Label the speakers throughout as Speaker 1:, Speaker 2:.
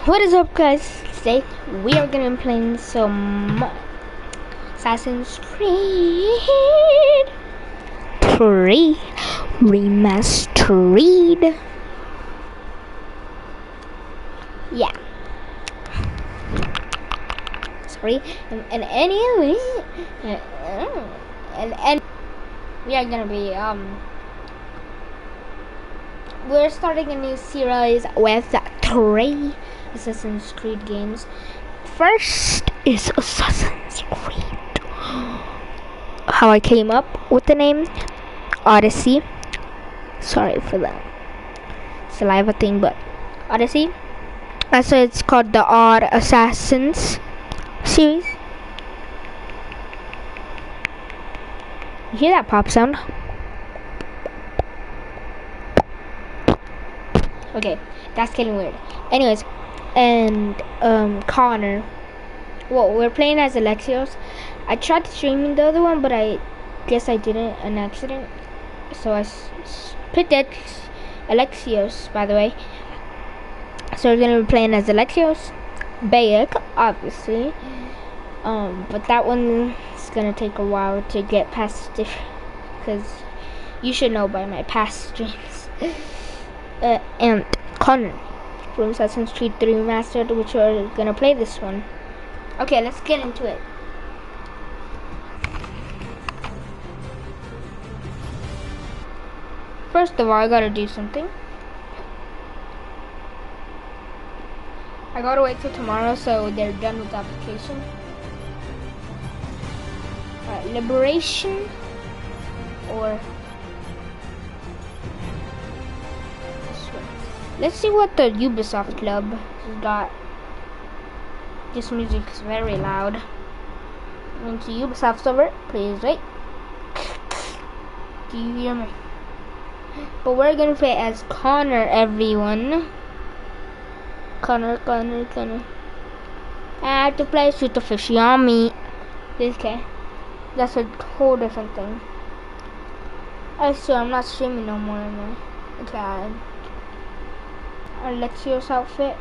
Speaker 1: What is up, guys? Today we are gonna be playing some Assassin's Creed 3 Remastered. Yeah. Sorry. And anyway, and we are gonna be we're starting a new series with 3 Assassin's Creed games. First is Assassin's Creed. How I came up with the name Odyssey. Sorry for the saliva thing, but Odyssey. So it's called the Odd Assassins series. You hear that pop sound? Okay, that's getting weird. Anyways, and Connor. Well, we're playing as Alexios. I tried streaming the other one, but I guess I didn't, an accident. So I picked Alexios, by the way. So we're gonna be playing as Alexios, Bayek, obviously. But that one is gonna take a while to get past, because you should know by my past streams. And Connor from Assassin's Creed 3 Remastered, which we're gonna play this one. Okay, let's get into it. First of all, I gotta do something. I gotta wait till tomorrow so they're done with the application. Alright, Liberation or let's see what the Ubisoft Club has got. This music is very loud. Into Ubisoft server, please wait. Do you hear me? But we're gonna play as Connor, everyone. Connor. I have to play Shoot the Fishy on me. Okay. That's a whole different thing. I swear I'm not streaming no more in there. Okay. Alexios outfit.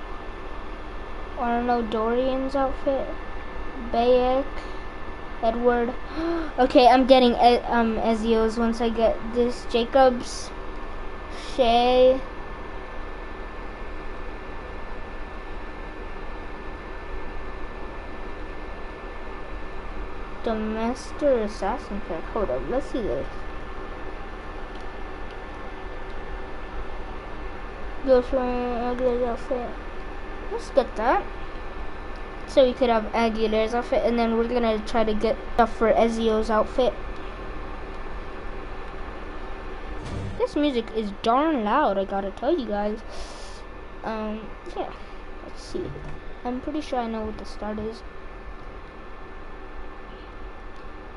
Speaker 1: Or I don't know, Dorian's outfit. Bayek. Edward. Okay, I'm getting Ezio's once I get this. Jacobs. Shay. The Master Assassin pack. Hold up, let's see this. Aguilar's outfit. Let's get that. So we could have Aguilar's outfit, and then we're gonna try to get stuff for Ezio's outfit. This music is darn loud, I gotta tell you guys. Yeah. Let's see. I'm pretty sure I know what the start is.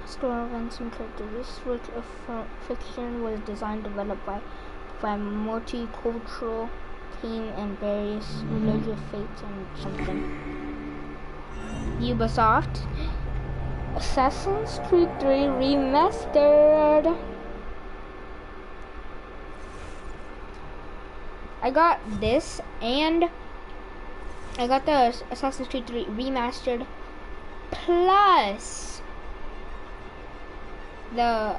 Speaker 1: Story events and characters. This work of fiction was designed and developed by a multicultural team and various religious faiths and something. Ubisoft. Assassin's Creed 3 Remastered. I got this, and I got the Assassin's Creed 3 Remastered plus the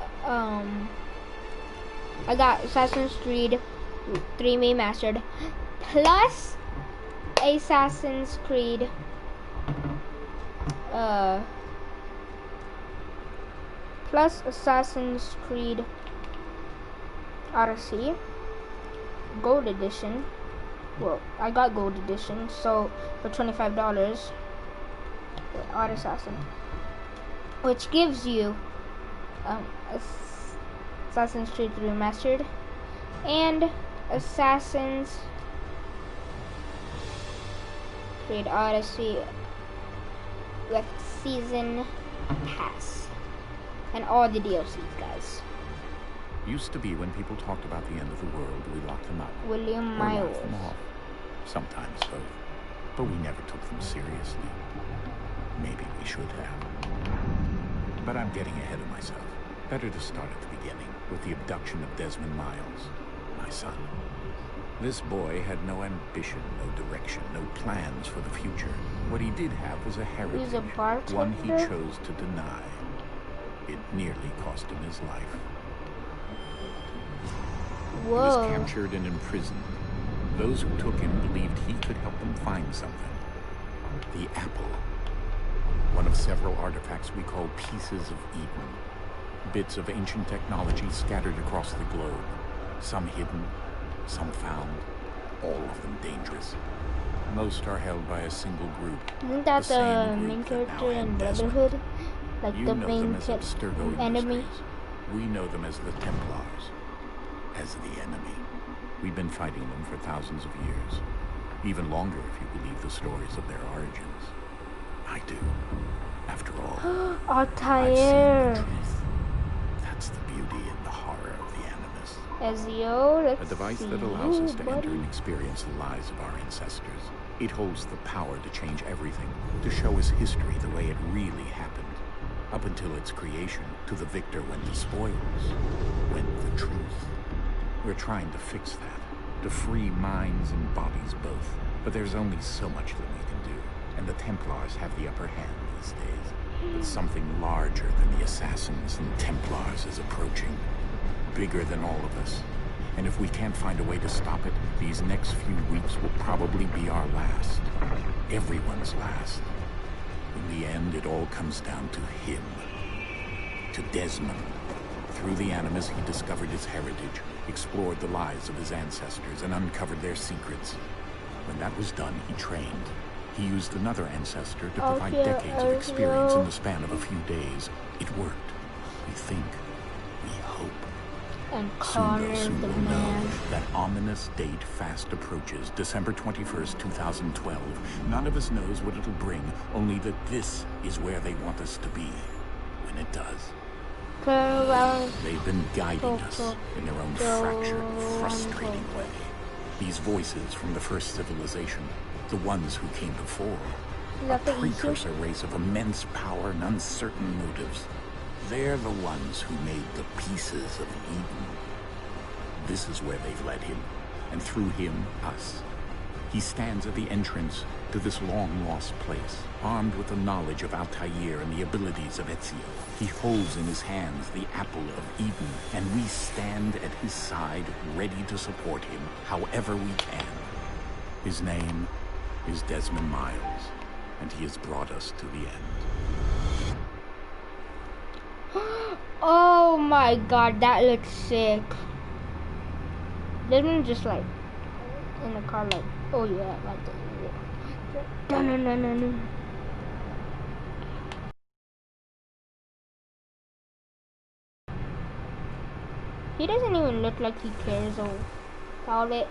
Speaker 1: I got Assassin's Creed 3 Remastered plus Assassin's Creed Odyssey Gold Edition. Well, I got Gold Edition, so for $25 Odd Assassin, which gives you Assassin's Creed 3 Remastered and Assassin's Creed Odyssey with Season Pass and all the DLCs, guys.
Speaker 2: Used to be when people talked about the end of the world, we locked them up.
Speaker 1: William
Speaker 2: or
Speaker 1: Miles.
Speaker 2: laughed them off. Sometimes both. But we never took them seriously. Maybe we should have. But I'm getting ahead of myself. Better to start at the beginning, with the abduction of Desmond Miles, my son. This boy had no ambition, no direction, no plans for the future. What he did have was a heritage,
Speaker 1: He's a
Speaker 2: one he
Speaker 1: bartender?
Speaker 2: chose to deny. It nearly cost him his life. He was
Speaker 1: Whoa.
Speaker 2: captured and imprisoned. Those who took him believed he could help them find something. The apple. One of several artifacts we call pieces of Eden. Bits of ancient technology scattered across the globe. Some hidden, some found, all of them dangerous. Most are held by a single group.
Speaker 1: Isn't that the
Speaker 2: same
Speaker 1: main
Speaker 2: group that now
Speaker 1: character in
Speaker 2: had Desmond.
Speaker 1: Brotherhood? Like
Speaker 2: You
Speaker 1: the
Speaker 2: know
Speaker 1: main
Speaker 2: them as Abstergo
Speaker 1: enemy?
Speaker 2: Industries. We know them as the Templars. As the enemy. We've been fighting them for thousands of years. Even longer if you believe the stories of their origins. I do. After all, I've seen the
Speaker 1: Altair.
Speaker 2: truth. That's the beauty and the horror of the Animus.
Speaker 1: Ezio, let's
Speaker 2: A device
Speaker 1: see
Speaker 2: that allows
Speaker 1: you,
Speaker 2: us to
Speaker 1: buddy.
Speaker 2: enter and experience the lives of our ancestors. It holds the power to change everything, to show us history the way it really happened. Up until its creation, to the victor went the spoils, went the truth. We're trying to fix that, to free minds and bodies both. But there's only so much that we can do, and the Templars have the upper hand these days. But something larger than the Assassins and Templars is approaching, bigger than all of us. And if we can't find a way to stop it, these next few weeks will probably be our last. Everyone's last. In the end, it all comes down to him. To Desmond. Through the Animus, he discovered his heritage, explored the lives of his ancestors, and uncovered their secrets. When that was done, he trained. He used another ancestor to provide decades of experience in the span of a few days. It worked. We think. We hope.
Speaker 1: And
Speaker 2: Soon
Speaker 1: Connor
Speaker 2: though, soon
Speaker 1: the
Speaker 2: we'll know
Speaker 1: man.
Speaker 2: that ominous date fast approaches, December 21st, 2012. None of us knows what it'll bring, only that this is where they want us to be. When it does.
Speaker 1: Farewell.
Speaker 2: They've been guiding us in their own fractured, frustrating way. These voices from the first civilization, the ones who came before,
Speaker 1: Is
Speaker 2: a
Speaker 1: that the
Speaker 2: precursor race of immense power and uncertain motives. They're the ones who made the pieces of Eden. This is where they've led him, and through him, us. He stands at the entrance to this long-lost place, armed with the knowledge of Altair and the abilities of Ezio. He holds in his hands the apple of Eden, and we stand at his side, ready to support him however we can. His name is Desmond Miles, and he has brought us to the end.
Speaker 1: Oh my god, that looks sick. Desmond just like in the car like, oh yeah, like that. No, no, no, no, no. He doesn't even look like he cares about it.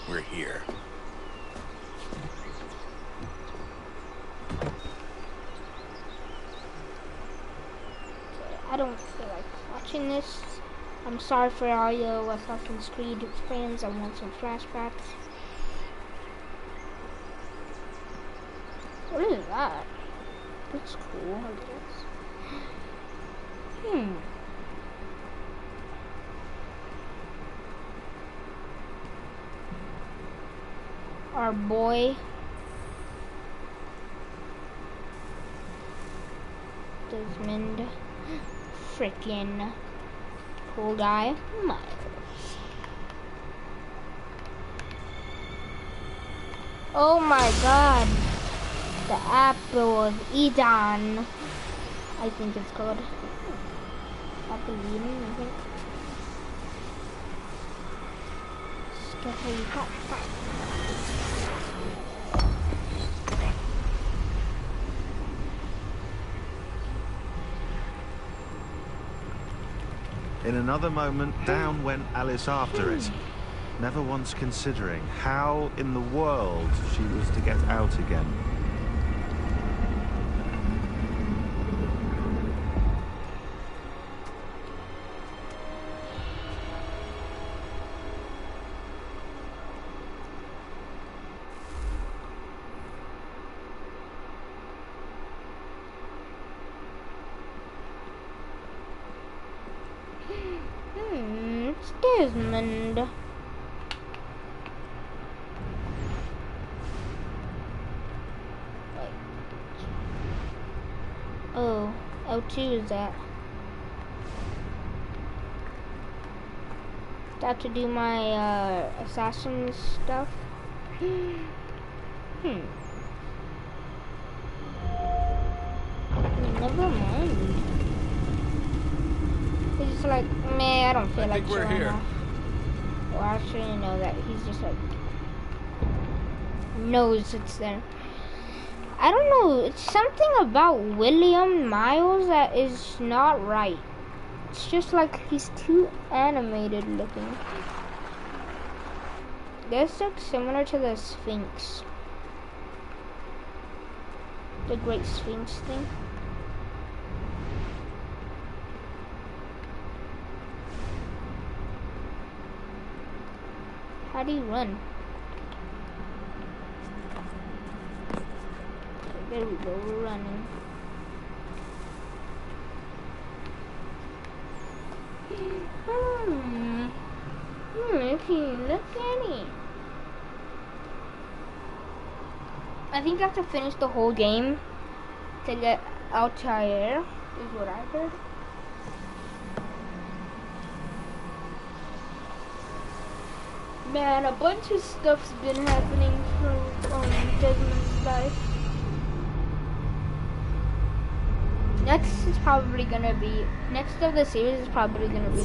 Speaker 2: We're here.
Speaker 1: I don't feel like watching this. I'm sorry for all you Assassin's Creed fans. I want some flashbacks. What is that? That's cool, I guess. Our boy Desmond, freaking cool guy, Miles. Oh my god, the apple of Eden, I think it's called. Apple of Eden, I think. Scary hot.
Speaker 3: In another moment, down went Alice after it, never once considering how in the world she was to get out again.
Speaker 1: Desmond. Wait. Oh, L2 is that? Got to do my assassin stuff. Never mind. He's just like, meh, I don't feel like
Speaker 4: we're
Speaker 1: showing
Speaker 4: here.
Speaker 1: off. Well, actually, you know that he's just like knows it's there. I don't know. It's something about William Miles that is not right. It's just like he's too animated looking. This looks similar to the Sphinx. The Great Sphinx thing. How do you run? Okay, there we go, we're running. Okay, look at it. I think I have to finish the whole game to get Altair, is what I heard. Man, a bunch of stuff's been happening from Desmond's life. Next is probably gonna be, next of the series is probably gonna be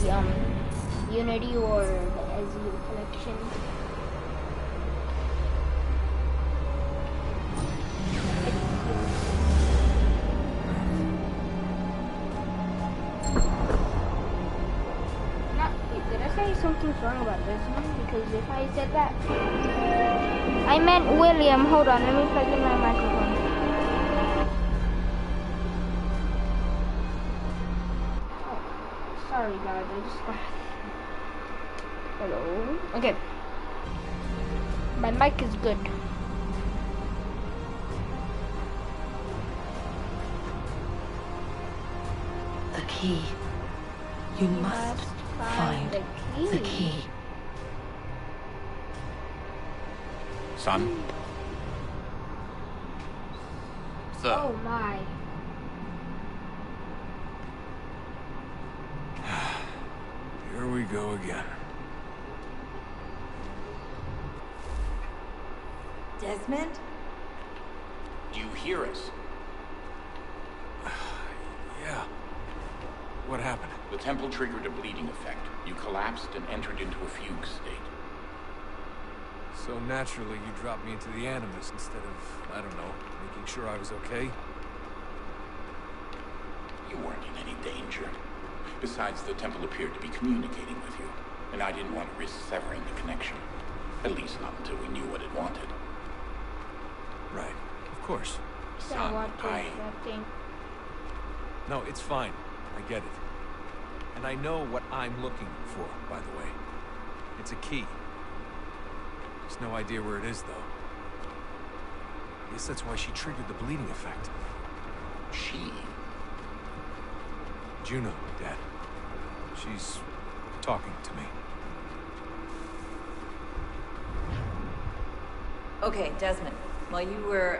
Speaker 1: Unity or the Ezio collection. Did I say something's wrong about this one? Because if I said that, I meant William. Hold on, let me plug in my microphone. Oh, sorry guys, I just got... Hello? Okay. My mic is good.
Speaker 5: The key. You must find the key.
Speaker 2: Son?
Speaker 4: So,
Speaker 1: Oh my.
Speaker 4: here we go again.
Speaker 5: Desmond?
Speaker 2: Do you hear us?
Speaker 4: Yeah. What happened?
Speaker 2: The temple triggered a bleeding effect. You collapsed and entered into a fugue state.
Speaker 4: So naturally, you dropped me into the Animus instead of, I don't know, making sure I was okay?
Speaker 2: You weren't in any danger. Besides, the temple appeared to be communicating with you, and I didn't want to risk severing the connection. At least not until we knew what it wanted.
Speaker 4: Right. Of course.
Speaker 2: Son,
Speaker 4: No, it's fine. I get it. And I know what I'm looking for, by the way. It's a key. Just no idea where it is, though. I guess that's why she triggered the bleeding effect.
Speaker 2: She?
Speaker 4: Juno, Dad. She's talking to me.
Speaker 5: Okay, Desmond. While you were,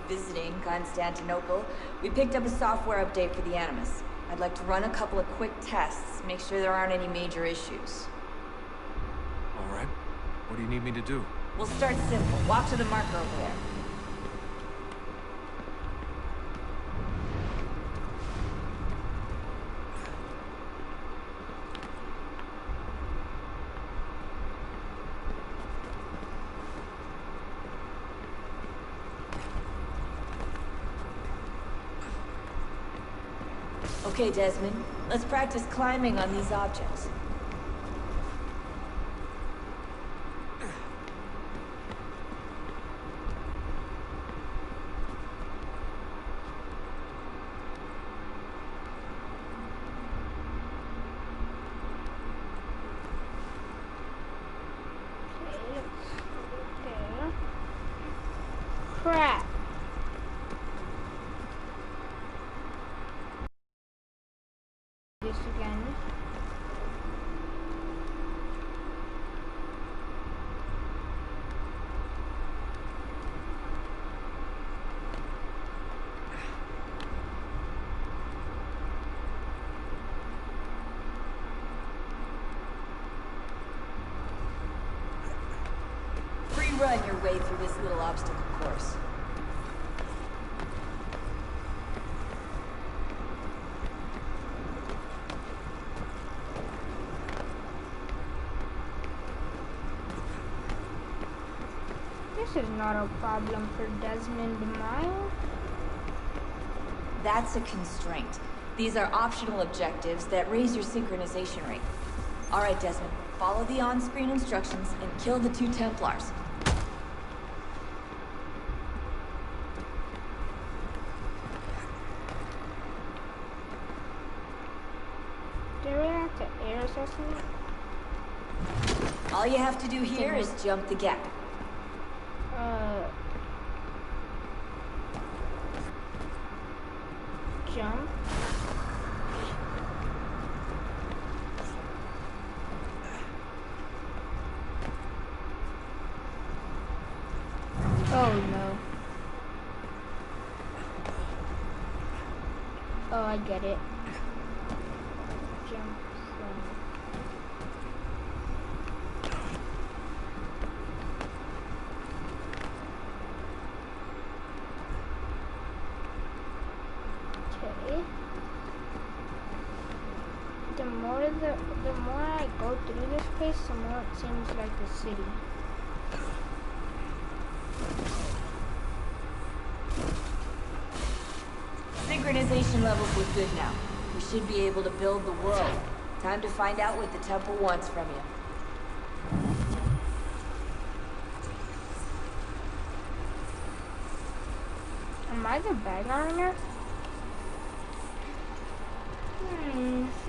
Speaker 5: visiting Constantinople, we picked up a software update for the Animus. I'd like to run a couple of quick tests, make sure there aren't any major issues.
Speaker 4: All right. What do you need me to do?
Speaker 5: We'll start simple. Walk to the marker over there. Okay, Desmond. Let's practice climbing on these objects.
Speaker 1: Crap. This again.
Speaker 5: run your way through this little obstacle course.
Speaker 1: This is not a problem for Desmond Miles.
Speaker 5: That's a constraint. These are optional objectives that raise your synchronization rate. Alright, Desmond, follow the on-screen instructions and kill the 2 Templars.
Speaker 1: Do we have to air assassinate?
Speaker 5: All you have to do here is jump the gap.
Speaker 1: Jump. Oh no. Oh, I get it. Jump from... Okay. The more I go through this place, the more it seems like a city.
Speaker 5: Synchronization levels look good now. We should be able to build the world. Time to find out what the temple wants from you.
Speaker 1: Am I the bag owner?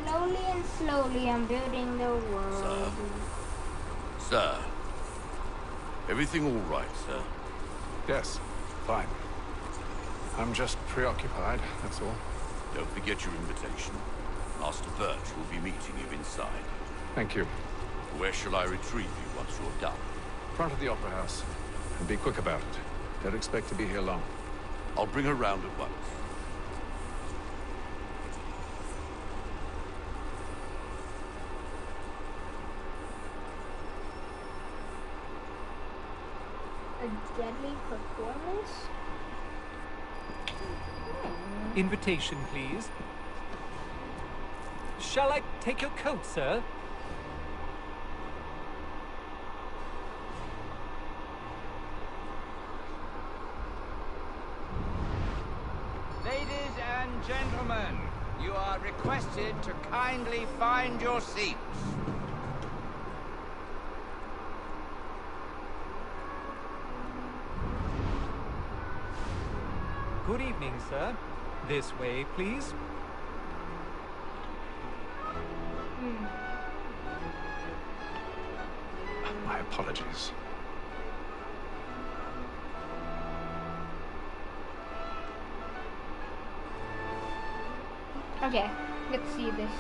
Speaker 1: Slowly and slowly I'm building the world.
Speaker 6: Sir. Everything all right, sir?
Speaker 4: Yes, fine. I'm just preoccupied, that's all.
Speaker 6: Don't forget your invitation. Master Birch will be meeting you inside.
Speaker 4: Thank you.
Speaker 6: Where shall I retrieve you once you're done?
Speaker 4: Front of the Opera House. And be quick about it. Don't expect to be here long.
Speaker 6: I'll bring her round at once.
Speaker 1: A deadly performance?
Speaker 7: Invitation, please. Shall I take your coat, sir?
Speaker 8: Ladies and gentlemen, you are requested to kindly find your seats.
Speaker 7: Good evening, sir. This way, please.
Speaker 4: My apologies.
Speaker 1: Okay, let's see this.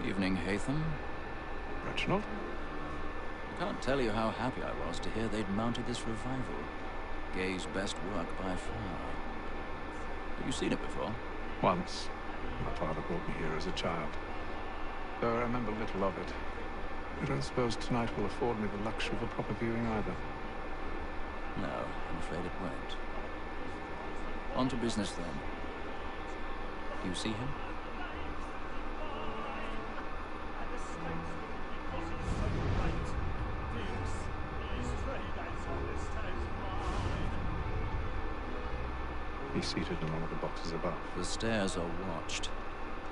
Speaker 9: Evening, Haytham.
Speaker 4: Reginald?
Speaker 9: I can't tell you how happy I was to hear they'd mounted this revival. Gay's best work by far. Have you seen it before?
Speaker 4: Once. My father brought me here as a child. Though I remember little of it. I don't suppose tonight will afford me the luxury of a proper viewing either.
Speaker 9: No, I'm afraid it won't. On to business then. Do you see him?
Speaker 4: He's seated in one of the boxes above.
Speaker 9: The stairs are watched.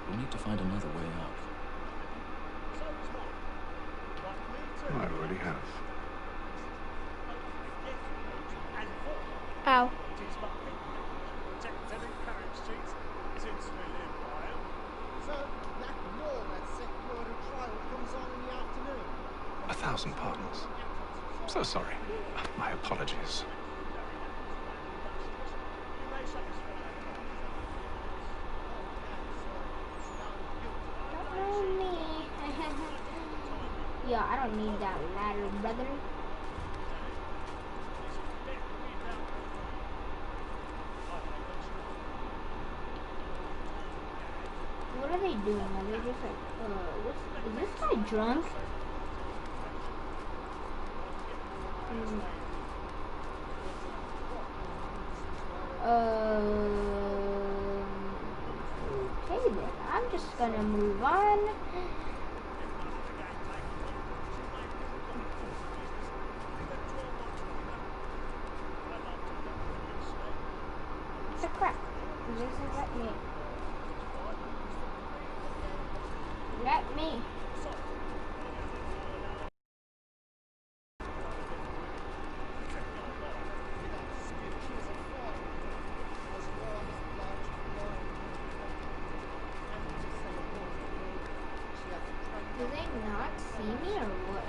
Speaker 9: We'll need to find another way up.
Speaker 4: I already have.
Speaker 1: Ow.
Speaker 4: A thousand pardons. So sorry. My apologies.
Speaker 1: Don't know me. Yeah, I don't need that ladder, brother. What are they doing? Are they just like, is this guy drunk? Okay then, I'm just gonna move on. It's a crap. It doesn't let me. Let me. Do they not see me or what?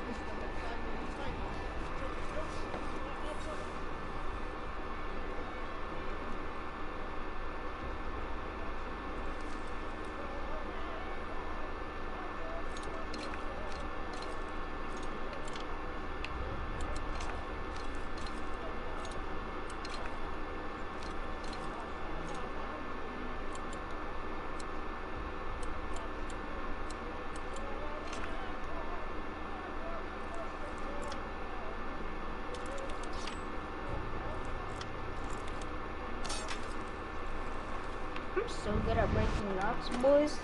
Speaker 1: I'm so good at breaking locks, boys.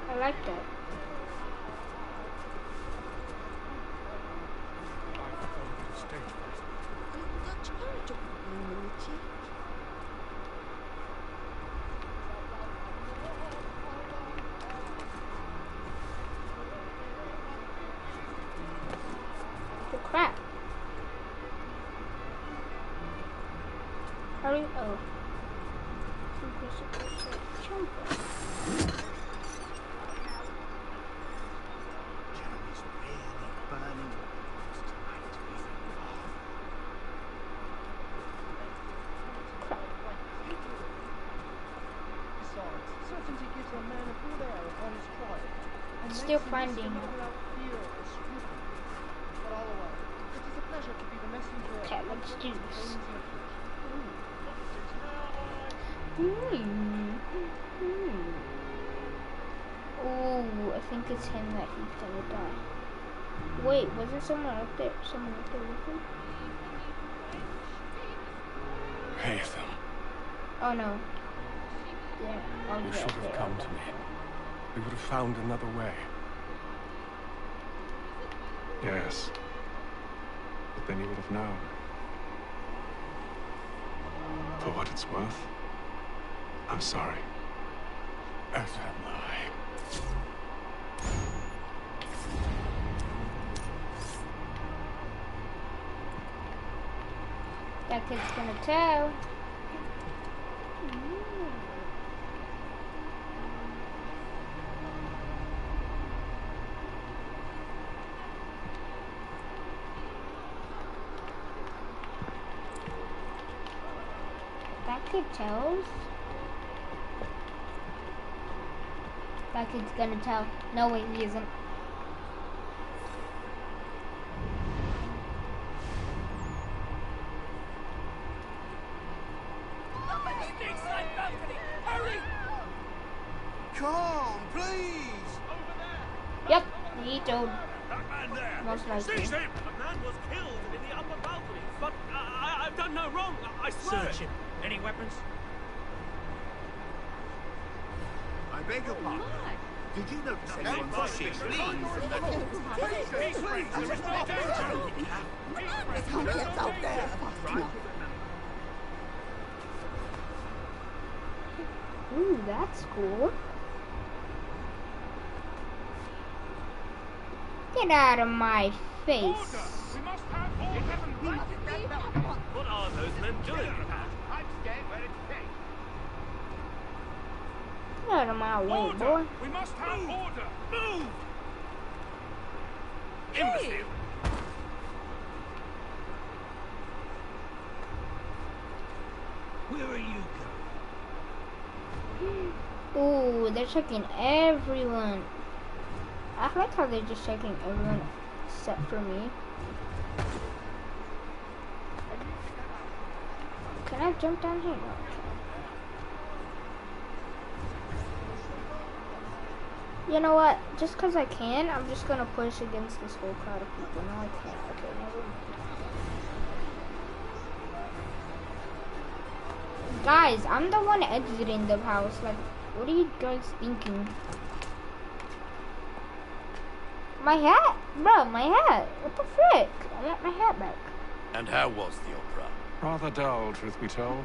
Speaker 1: I like that. Oh crap. How do you, oh. Jump. Still finding. Okay, let's do this. Oh, I think it's him that he's gonna die. Wait, wasn't someone up there? Someone up there with him?
Speaker 10: Haytham.
Speaker 1: Oh no. Yeah, I'll
Speaker 10: You
Speaker 1: get
Speaker 10: should have
Speaker 1: there.
Speaker 10: come to me. We would have found another way. Yes. But then you would have known. For what it's worth, I'm sorry. As am I.
Speaker 1: That kid's gonna tell. That kid tells. That kid's gonna tell. No way, he isn't.
Speaker 6: Come, please!
Speaker 1: Yep, he told.
Speaker 6: That man there!
Speaker 1: Most likely.
Speaker 6: Seize him! The man was killed in the upper balcony. But I've done no wrong. I swear.
Speaker 8: Search him. Any weapons?
Speaker 6: I beg your pardon. Did you notice anyone pushing? Please! Peace, friends! There is no danger!
Speaker 11: It's out there.
Speaker 1: Ooh, that's cool. Get out of my face.
Speaker 6: We must have order! What are those men doing? I'm staying where it's safe.
Speaker 1: Get out of my way, boy.
Speaker 6: We must have order! Move! Imbecile! Where are you going?
Speaker 1: Ooh, they're checking everyone. I like how they're just checking everyone except for me. Can I jump down here? No. You know what? Just because I can, I'm just gonna push against this whole crowd of people. No, I can't. Okay, never mind. Guys, I'm the one exiting the house. Like, what are you guys thinking? My hat? Bro, my hat. What the frick? I want my hat back.
Speaker 6: And how was the opera?
Speaker 10: Rather dull, truth be told.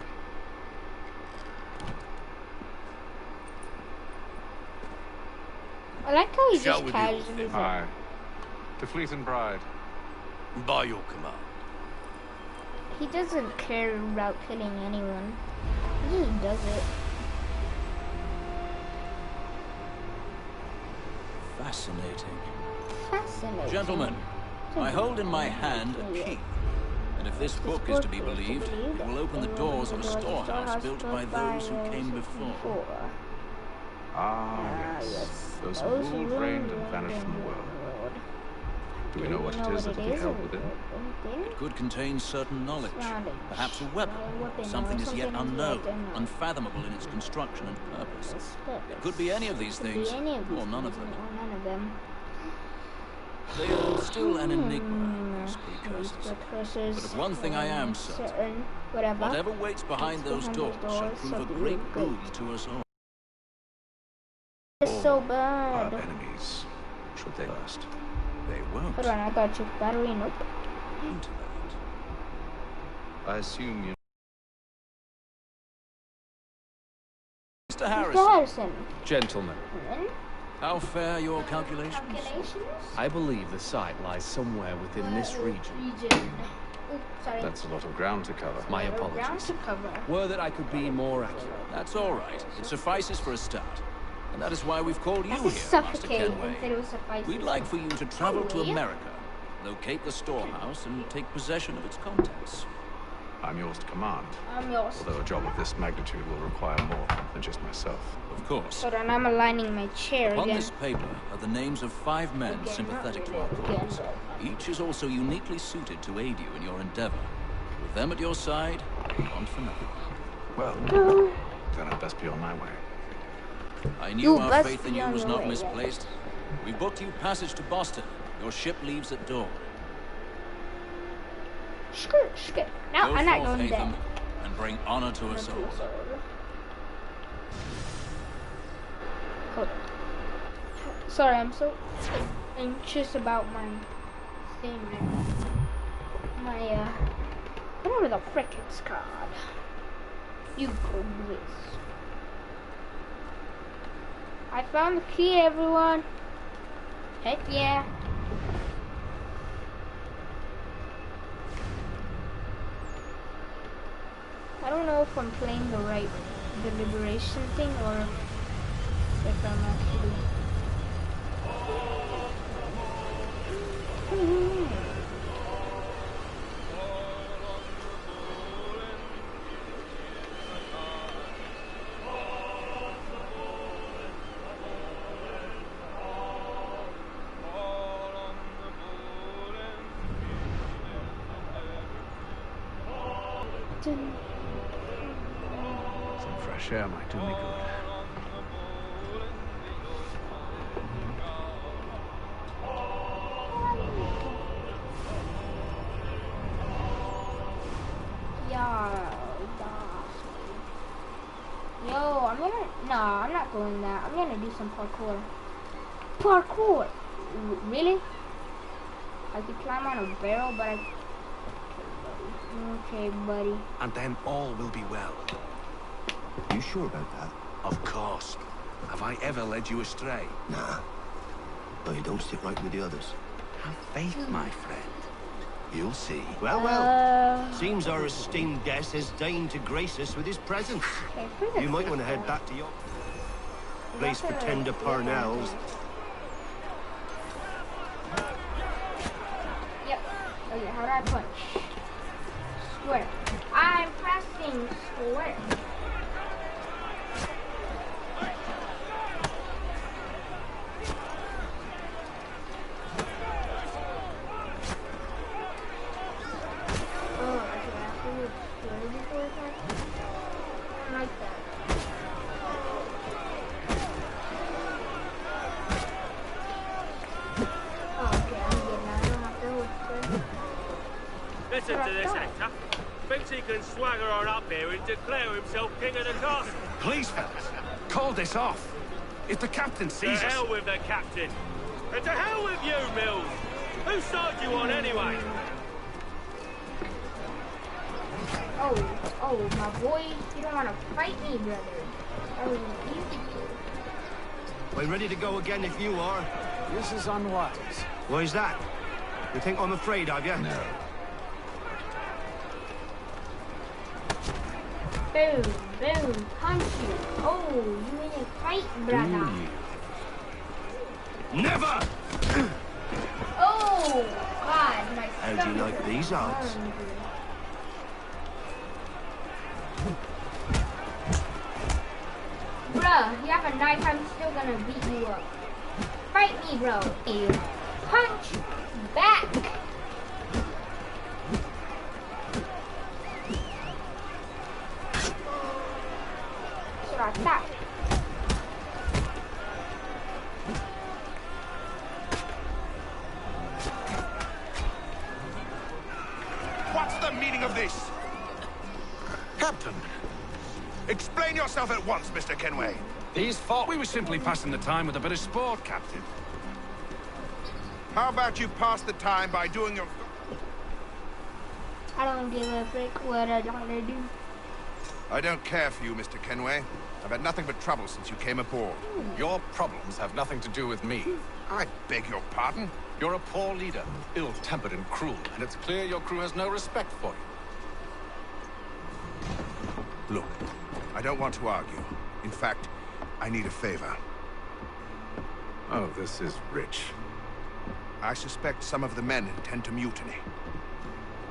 Speaker 1: I like how he
Speaker 6: Shall
Speaker 1: just
Speaker 6: we
Speaker 1: casually
Speaker 6: do
Speaker 10: Aye. To Fleet and Bride.
Speaker 6: By your command.
Speaker 1: He doesn't care about killing anyone. He just does it.
Speaker 9: Fascinating.
Speaker 1: Fascinating.
Speaker 9: Gentlemen, I hold in my hand a key. And if this book is to be believed, it will open the doors of a storehouse built by those who came before.
Speaker 10: Ah, yes. Those who ruled, reigned, and vanished from the world. Do we know what it is that will be held within?
Speaker 9: It could contain certain knowledge, perhaps a weapon, something as yet unknown, unfathomable in its construction and purpose. It could be any of these things, or none of them. They are still an enigma, these precursors. But of one thing I am certain. Whatever waits behind those doors shall prove a great boon to us all.
Speaker 1: It's so bad.
Speaker 10: Our enemies, should they last.
Speaker 9: They won't.
Speaker 1: Hold on, I got your battery. Nope.
Speaker 9: Into that.
Speaker 10: I assume you...
Speaker 9: Mr. Harrison.
Speaker 1: Mr. Harrison.
Speaker 11: Gentlemen,
Speaker 9: How fare your calculations?
Speaker 11: I believe the site lies somewhere within this region.
Speaker 1: Sorry.
Speaker 10: That's a lot of ground to cover.
Speaker 11: My
Speaker 1: Ground
Speaker 11: apologies.
Speaker 1: to cover.
Speaker 11: Were that I could be more accurate.
Speaker 9: That's all right. It suffices for a start. And that is why we've called you
Speaker 1: I
Speaker 9: here,
Speaker 1: said
Speaker 9: Master
Speaker 1: suffocate
Speaker 9: Kenway.
Speaker 1: instead of suffice.
Speaker 9: We'd like for you to travel to
Speaker 1: Really?
Speaker 9: America, locate the storehouse, and take possession of its contents.
Speaker 10: I'm yours to command.
Speaker 1: I'm yours.
Speaker 10: Although a job of this magnitude will require more than just myself.
Speaker 9: Of course.
Speaker 1: Hold on, I'm aligning my chair
Speaker 9: On
Speaker 1: again.
Speaker 9: this paper are the names of 5 men
Speaker 1: Again,
Speaker 9: sympathetic to
Speaker 1: not
Speaker 9: our
Speaker 1: really
Speaker 9: cause.
Speaker 1: again,
Speaker 9: Each is also uniquely suited to aid you in your endeavor. With them at your side, you want for nothing.
Speaker 10: Well, then I'd best be on my way.
Speaker 9: I knew
Speaker 1: You
Speaker 9: our
Speaker 1: best
Speaker 9: faith in
Speaker 1: be
Speaker 9: you
Speaker 1: on
Speaker 9: was
Speaker 1: your
Speaker 9: not
Speaker 1: way, yes.
Speaker 9: misplaced. We booked you passage to Boston. Your ship leaves at dawn.
Speaker 1: Skirt. No,
Speaker 9: Go
Speaker 1: I'm not
Speaker 9: forth,
Speaker 1: going there.
Speaker 9: Hatham, and bring honor to us all.
Speaker 1: Hold on. Sorry, I'm so anxious about my thing. My, whatever the frick it's called. You go this. I found the key, everyone. Heck yeah. I don't know if I'm playing the right deliberation thing or if I'm actually.
Speaker 10: Some fresh air might do me good.
Speaker 1: Yo, I'm not going there. I'm gonna do some parkour. Parkour? Really? I could climb on a barrel, but Okay, buddy.
Speaker 6: And then all will be well.
Speaker 12: You sure about that?
Speaker 6: Of course. Have I ever led you astray?
Speaker 12: Nah. No, you don't sit right with the others.
Speaker 6: Have faith, my friend. You'll see.
Speaker 12: Well. Seems our esteemed guest has deigned to grace us with his presence. You might want to head back to your place for tender Parnells.
Speaker 1: Yep. Okay, how do I punch? Square. I'm pressing square.
Speaker 13: Listen to this actor. Thinks he can swagger on up here and declare himself king of the castle.
Speaker 14: Please, fellas, call this off. If the captain sees us...
Speaker 13: To hell with the captain. And to hell with you, Mills. Whose side you on, anyway?
Speaker 1: Oh, my boy, you don't want to fight me, brother. Oh, you.
Speaker 12: We're ready to go again if you are.
Speaker 14: This is unwise.
Speaker 12: Why's that? You think I'm afraid of you?
Speaker 14: No.
Speaker 1: Boom, boom, punch you. Oh, you in a fight, brother.
Speaker 12: Never!
Speaker 1: Oh, God, my
Speaker 12: How do you like these odds?
Speaker 1: Bruh, you have a knife, I'm still gonna beat you up. Fight me, bro. You punch back. Should I stop?
Speaker 6: What's the meaning of this?
Speaker 14: Captain!
Speaker 6: Explain yourself at once, Mr. Kenway.
Speaker 14: These fought. We were simply passing the time with a bit of sport, Captain.
Speaker 6: How about you pass the time by doing your...
Speaker 1: I don't give a frick what I wanna do.
Speaker 6: I don't care for you, Mr. Kenway. I've had nothing but trouble since you came aboard.
Speaker 14: Your problems have nothing to do with me.
Speaker 6: I beg your pardon?
Speaker 14: You're a poor leader, ill-tempered and cruel, and it's clear your crew has no respect for you.
Speaker 6: Look, I don't want to argue. In fact, I need a favor.
Speaker 14: Oh, this is rich.
Speaker 6: I suspect some of the men intend to mutiny.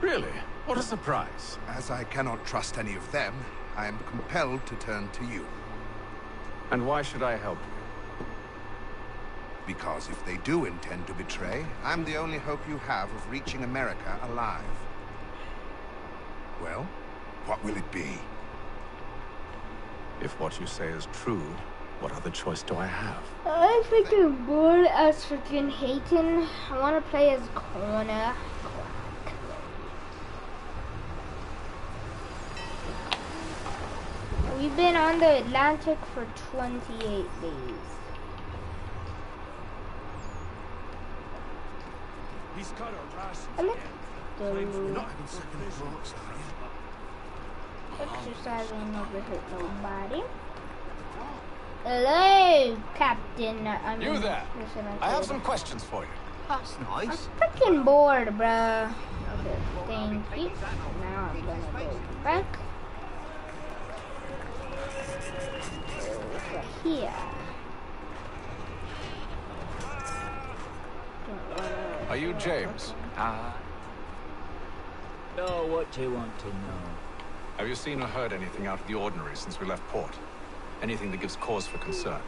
Speaker 14: Really? What a surprise.
Speaker 6: As I cannot trust any of them, I am compelled to turn to you.
Speaker 14: And why should I help you?
Speaker 6: Because if they do intend to betray, I'm the only hope you have of reaching America alive. Well, what will it be?
Speaker 14: If what you say is true, what other choice do I have?
Speaker 1: I'm freaking bored as freaking hating. I want to play as Connor. We've been on the Atlantic for 28 days.
Speaker 13: He's got a rations.
Speaker 1: Not
Speaker 6: even second thoughts,
Speaker 1: exercising never hurt nobody. Hello, Captain.
Speaker 14: You there? I have some questions for you.
Speaker 12: That's nice.
Speaker 1: I'm freaking bored, bruh. Okay, thank you. Now I'm gonna go back. Over here.
Speaker 14: Are you James?
Speaker 15: Oh, what do you want to know?
Speaker 14: Have you seen or heard anything out of the ordinary since we left port? Anything that gives cause for concern?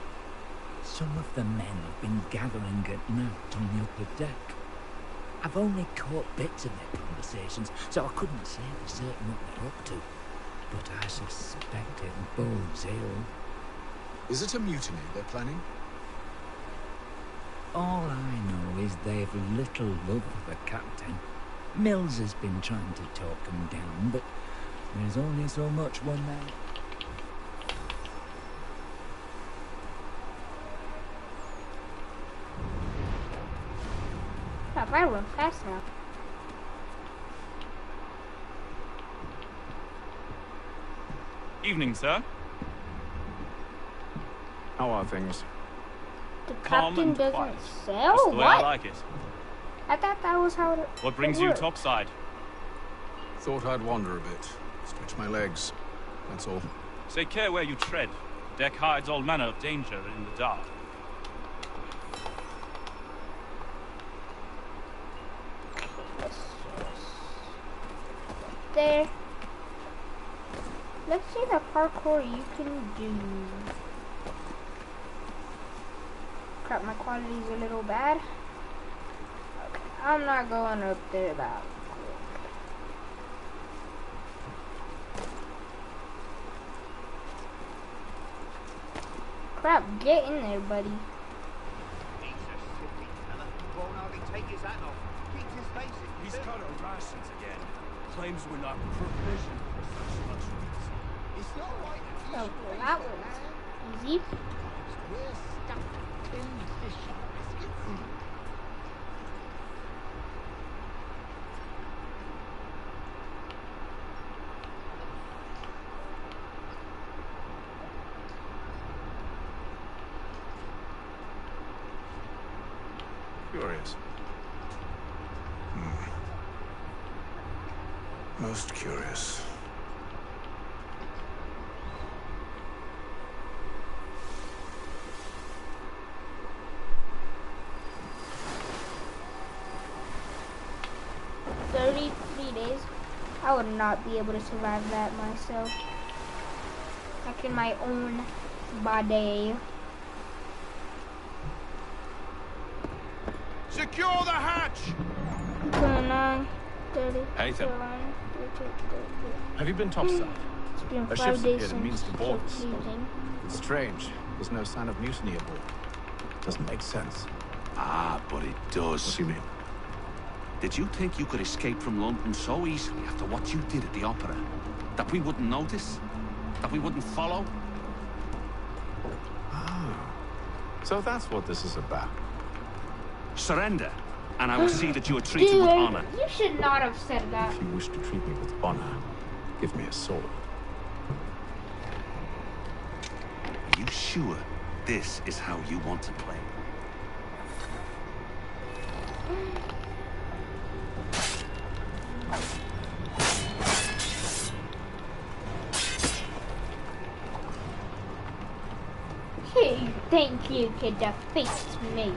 Speaker 15: Some of the men have been gathering at night on the upper deck. I've only caught bits of their conversations, so I couldn't say for certain what they're up to. But I suspect it bodes ill.
Speaker 14: Is it a mutiny they're planning?
Speaker 15: All I know is they've little love for the captain. Mills has been trying to talk them down, but there's only so much one man.
Speaker 1: Crap, I run fast now.
Speaker 16: Evening, sir.
Speaker 14: How are things?
Speaker 1: The
Speaker 16: Calm
Speaker 1: captain
Speaker 16: and
Speaker 1: doesn't
Speaker 16: quiet.
Speaker 1: sail?
Speaker 16: Just the way
Speaker 1: What?
Speaker 16: I like it.
Speaker 1: I thought that was how it
Speaker 16: What brings
Speaker 1: it
Speaker 16: you
Speaker 1: worked.
Speaker 16: topside?
Speaker 14: Thought I'd wander a bit. Stretch my legs. That's all.
Speaker 16: Take care where you tread. The deck hides all manner of danger in the dark.
Speaker 1: There. Let's see the parkour you can do. Crap, my quality's a little bad. Okay, I'm not going up there that quick. Crap, get in there, buddy.
Speaker 12: Won't hardly take
Speaker 6: his hat off. Keeps his face in.
Speaker 17: He's got our rations again. Claims we're not provisioned for such luxuries.
Speaker 6: It's not right.
Speaker 1: So that was easy.
Speaker 6: We're stuck in fishing.
Speaker 14: Curious. Most curious.
Speaker 1: Days. I would not be able to survive that myself. Like in my own body.
Speaker 6: Secure the hatch!
Speaker 1: 29, 30,
Speaker 14: Haytham.
Speaker 1: 31, 32,
Speaker 14: Have you been topside?
Speaker 1: It's been
Speaker 14: A
Speaker 1: 5
Speaker 14: ship's
Speaker 1: days
Speaker 14: appeared
Speaker 1: since
Speaker 14: and means to board us.
Speaker 1: leaving.
Speaker 14: It's strange. There's no sign of mutiny aboard. Doesn't make sense.
Speaker 17: Ah, but it does.
Speaker 14: What do you mean?
Speaker 17: Did you think you could escape from London so easily after what you did at the opera? That we wouldn't notice? That we wouldn't follow?
Speaker 14: So that's what this is about.
Speaker 17: Surrender, and I will see that you are treated
Speaker 1: Dude,
Speaker 17: with honor.
Speaker 1: you should not have said that.
Speaker 14: If you wish to treat me with honor, give me a sword.
Speaker 17: Are you sure this is how you want to play?
Speaker 1: You think you can defeat me?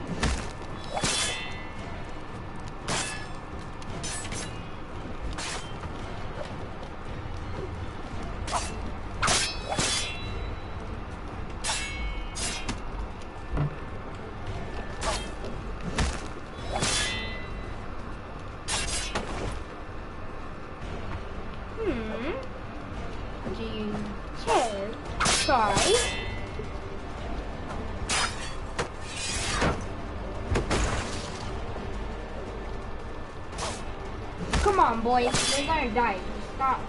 Speaker 1: Do you care? Try. Come on, boys. They're gonna die. Stop.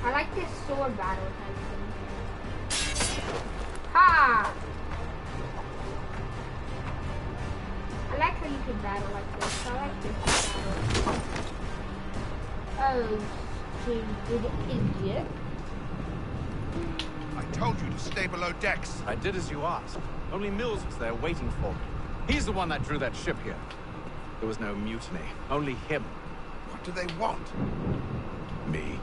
Speaker 1: I like this sword battle type thing. Ha! I like how you can battle like this. I like this battle. Oh, stupid idiot.
Speaker 6: I told you to stay below decks.
Speaker 14: I did as you asked. Only Mills was there waiting for me. He's the one that drew that ship here. There was no mutiny, only him.
Speaker 6: What do they want?
Speaker 14: Me.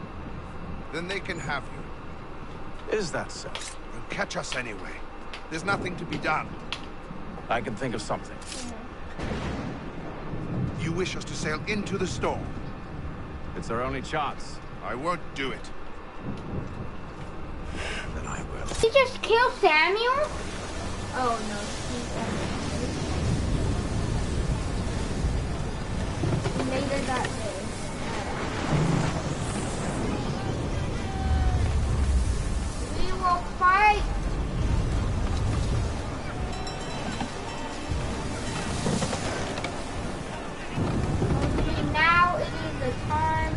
Speaker 6: Then they can have you.
Speaker 14: Is that so?
Speaker 6: They'll catch us anyway. There's nothing to be done.
Speaker 14: I can think of something.
Speaker 6: You wish us to sail into the storm?
Speaker 14: It's our only chance.
Speaker 6: I won't do it.
Speaker 14: Then I will.
Speaker 1: Did he just kill Samuel? Oh no, he made it that day. We will fight. Okay, now it is the time.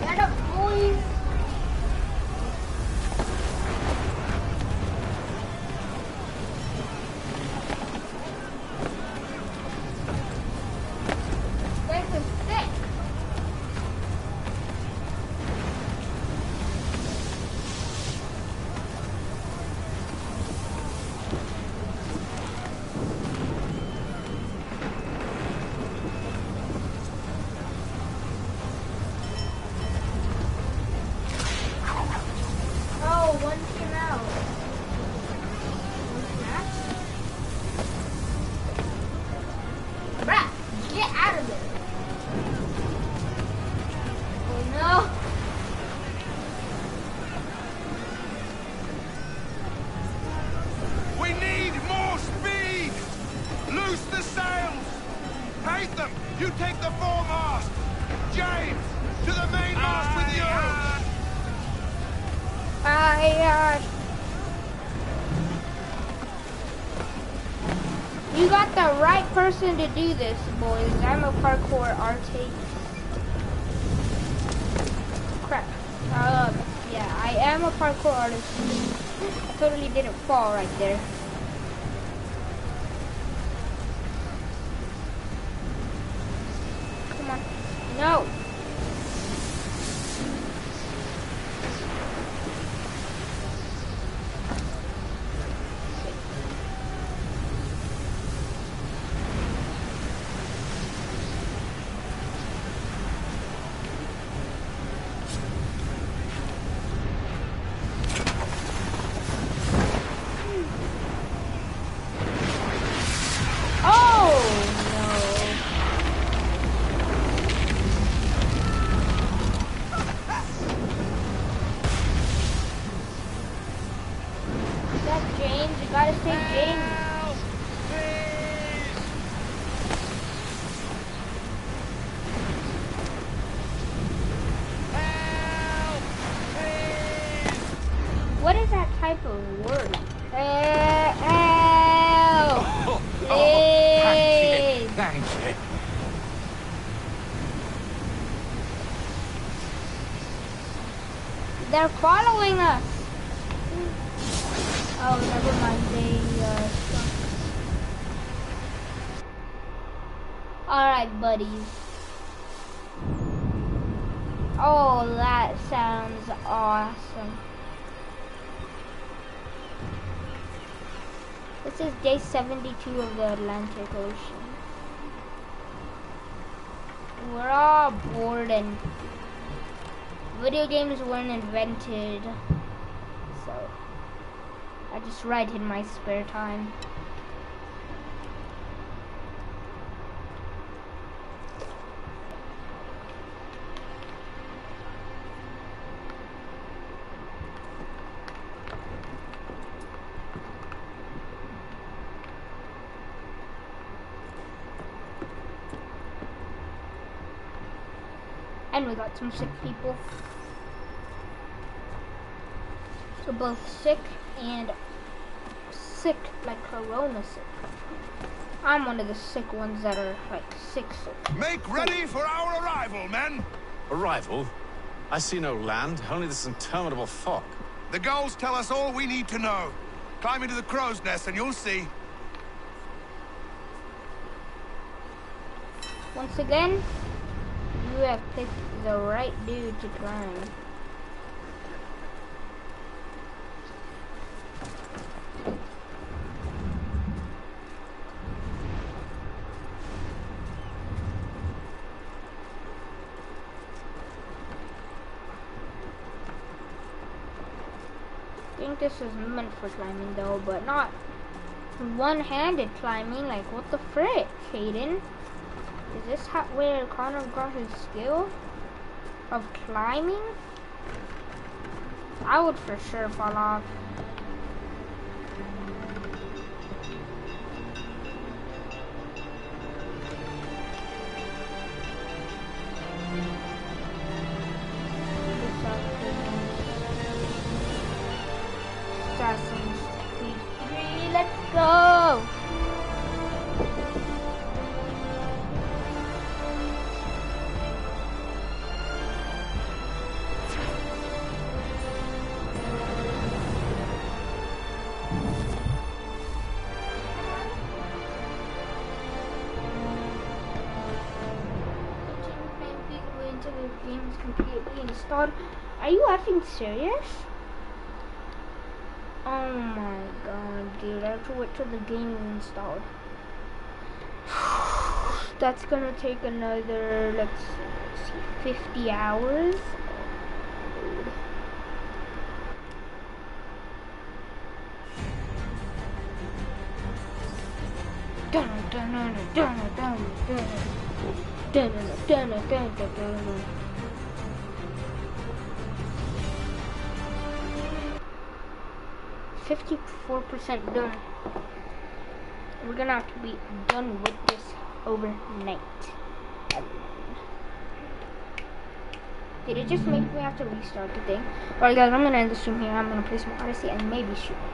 Speaker 1: Get up, boys.
Speaker 6: You take the foremast! James! To the mainmast with you!
Speaker 1: You got the right person to do this, boys. I'm a parkour artist. Crap. Yeah, I am a parkour artist. I totally didn't fall right there. Come on. No! What is that type of word?
Speaker 6: Thank you.
Speaker 1: They're following us. Oh, never mind. They Alright, buddies. Oh, that sounds awesome. This is day 72 of the Atlantic Ocean. We're all bored and video games weren't invented, so I just write in my spare time. And we got some sick people. So both sick and sick, like corona sick. I'm one of the sick ones that are like sick.
Speaker 6: Make ready for our arrival, men!
Speaker 14: Arrival? I see no land, only this interminable fog.
Speaker 6: The goals tell us all we need to know. Climb into the crow's nest and you'll see.
Speaker 1: Once again, you have picked the right dude to climb. I think this is meant for climbing though, but not one-handed climbing. Like, what the frick, Hayden? Is this where Connor got his skill of climbing? I would for sure fall off. Assassin's Creed 3, let's go! Games completely installed. Are you effing serious? Oh my god, dude, I have to wait till the game is installed. That's gonna take another, let's see, 50 hours. Dun dun dun dun dun dun dun dun dun dun dun. 54% done. We're gonna have to be done with this overnight. Did it just make me have to restart the thing? Alright guys, I'm gonna end the stream here. I'm gonna play some Odyssey and maybe shoot.